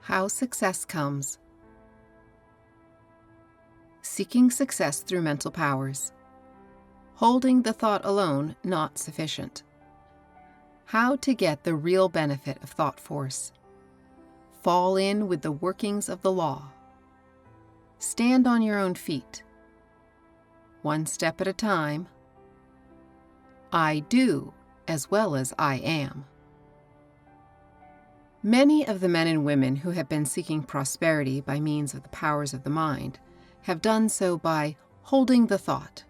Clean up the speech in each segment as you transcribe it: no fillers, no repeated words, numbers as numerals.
How success comes. Seeking success through mental powers. Holding the thought alone not sufficient. How to get the real benefit of thought force. Fall in with the workings of the law. Stand on your own feet. One step at a time. I do as well as I am. Many of the men and women who have been seeking prosperity by means of the powers of the mind have done so by holding the thought,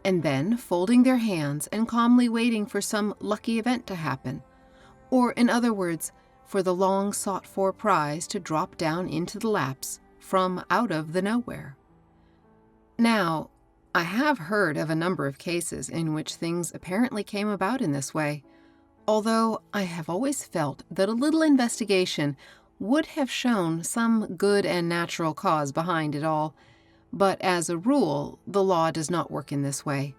and then folding their hands and calmly waiting for some lucky event to happen, or in other words, for the long sought-for prize to drop down into the laps from out of the nowhere. Now, I have heard of a number of cases in which things apparently came about in this way, although I have always felt that a little investigation would have shown some good and natural cause behind it all. But as a rule, the law does not work in this way.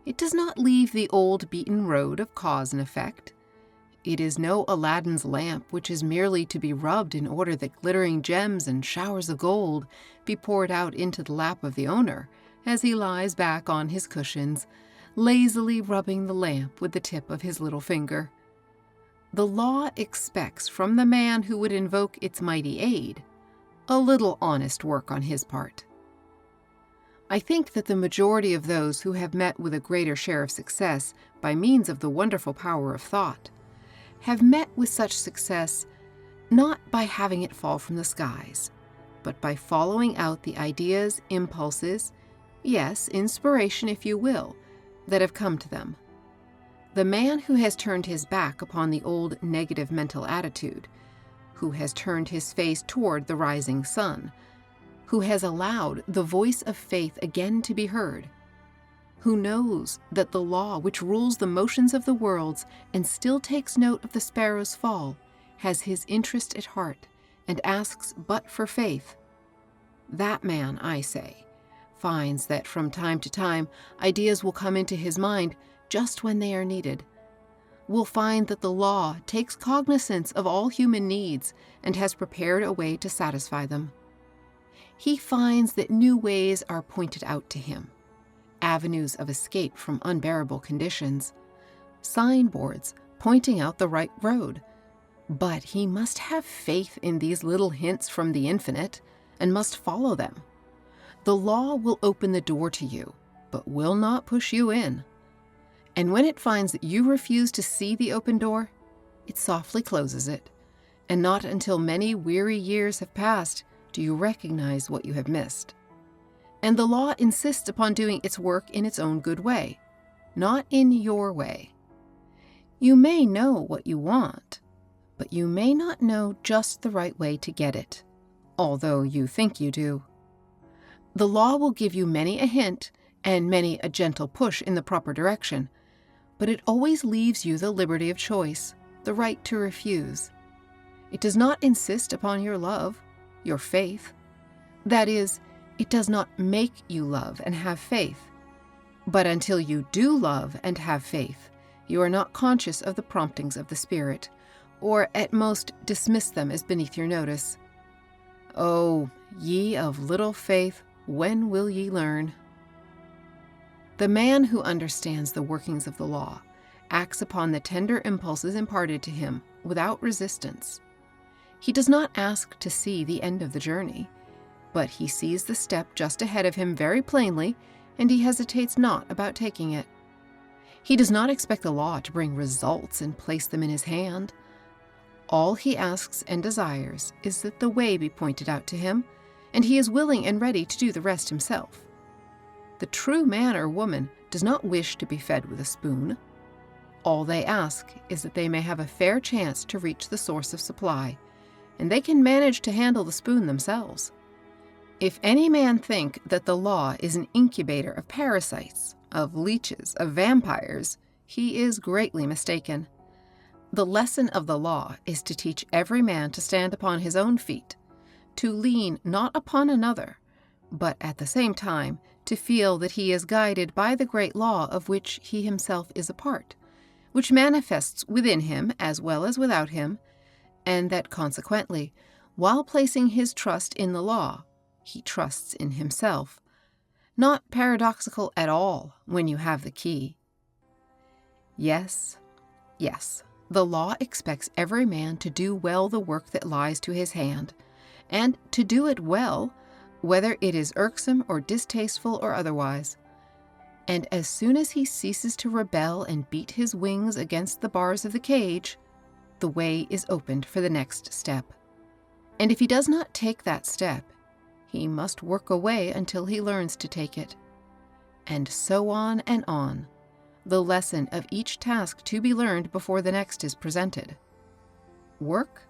It does not leave the old beaten road of cause and effect. It is no Aladdin's lamp which is merely to be rubbed in order that glittering gems and showers of gold be poured out into the lap of the owner as he lies back on his cushions, lazily rubbing the lamp with the tip of his little finger. The law expects from the man who would invoke its mighty aid a little honest work on his part. I think that the majority of those who have met with a greater share of success by means of the wonderful power of thought have met with such success not by having it fall from the skies, but by following out the ideas, impulses, yes, inspiration if you will, that have come to them. The man who has turned his back upon the old negative mental attitude, who has turned his face toward the rising sun, who has allowed the voice of faith again to be heard, who knows that the law which rules the motions of the worlds and still takes note of the sparrow's fall has his interest at heart and asks but for faith, that man, I say, finds that from time to time ideas will come into his mind just when they are needed, will find that the law takes cognizance of all human needs and has prepared a way to satisfy them. He finds that new ways are pointed out to him, avenues of escape from unbearable conditions, signboards pointing out the right road. But he must have faith in these little hints from the infinite and must follow them. The law will open the door to you, but will not push you in. And when it finds that you refuse to see the open door, it softly closes it, and not until many weary years have passed do you recognize what you have missed. And the law insists upon doing its work in its own good way, not in your way. You may know what you want, but you may not know just the right way to get it, although you think you do. The law will give you many a hint and many a gentle push in the proper direction, but it always leaves you the liberty of choice, the right to refuse. It does not insist upon your love, your faith. That is, it does not make you love and have faith. But until you do love and have faith, you are not conscious of the promptings of the Spirit, or at most dismiss them as beneath your notice. Oh, ye of little faith, when will ye learn? The man who understands the workings of the law acts upon the tender impulses imparted to him without resistance. He does not ask to see the end of the journey, but he sees the step just ahead of him very plainly, and he hesitates not about taking it. He does not expect the law to bring results and place them in his hand. All he asks and desires is that the way be pointed out to him, and he is willing and ready to do the rest himself. The true man or woman does not wish to be fed with a spoon. All they ask is that they may have a fair chance to reach the source of supply, and they can manage to handle the spoon themselves. If any man think that the law is an incubator of parasites, of leeches, of vampires, he is greatly mistaken. The lesson of the law is to teach every man to stand upon his own feet, to lean not upon another, but at the same time to feel that he is guided by the great law of which he himself is a part, which manifests within him as well as without him, and that consequently, While placing his trust in the law, he trusts in himself. Not paradoxical at all when you have the key. Yes, the law expects every man to do well the work that lies to his hand, and to do it well, whether it is irksome or distasteful or otherwise. And as soon as he ceases to rebel and beat his wings against the bars of the cage, the way is opened for the next step. And if he does not take that step, he must work away until he learns to take it. And so on and on, the lesson of each task to be learned before the next is presented. Work?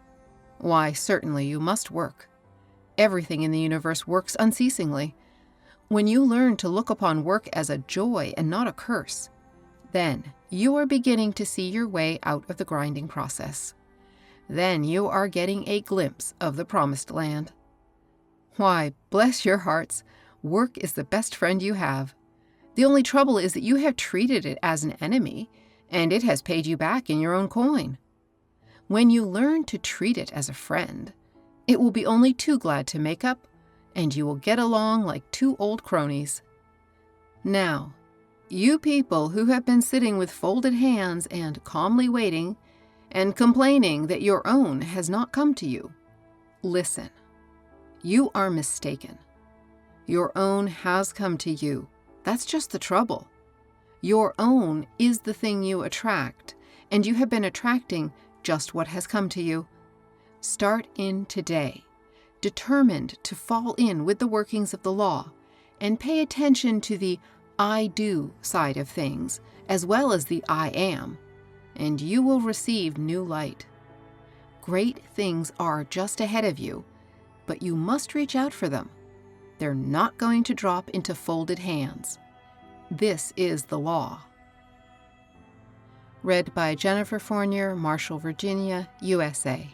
Why, certainly you must work. Everything in the universe works unceasingly. When you learn to look upon work as a joy and not a curse, then you are beginning to see your way out of the grinding process. Then you are getting a glimpse of the promised land. Why, bless your hearts, work is the best friend you have. The only trouble is that you have treated it as an enemy, and it has paid you back in your own coin. When you learn to treat it as a friend, it will be only too glad to make up, and you will get along like two old cronies. Now, you people who have been sitting with folded hands and calmly waiting, and complaining that your own has not come to you, listen. You are mistaken. Your own has come to you. That's just the trouble. Your own is the thing you attract, and you have been attracting just what has come to you. Start in today, determined to fall in with the workings of the law, and pay attention to the I do side of things, as well as the I am, and you will receive new light. Great things are just ahead of you, but you must reach out for them. They're not going to drop into folded hands. This is the law. Read by Jennifer Fournier, Marshall, Virginia, USA.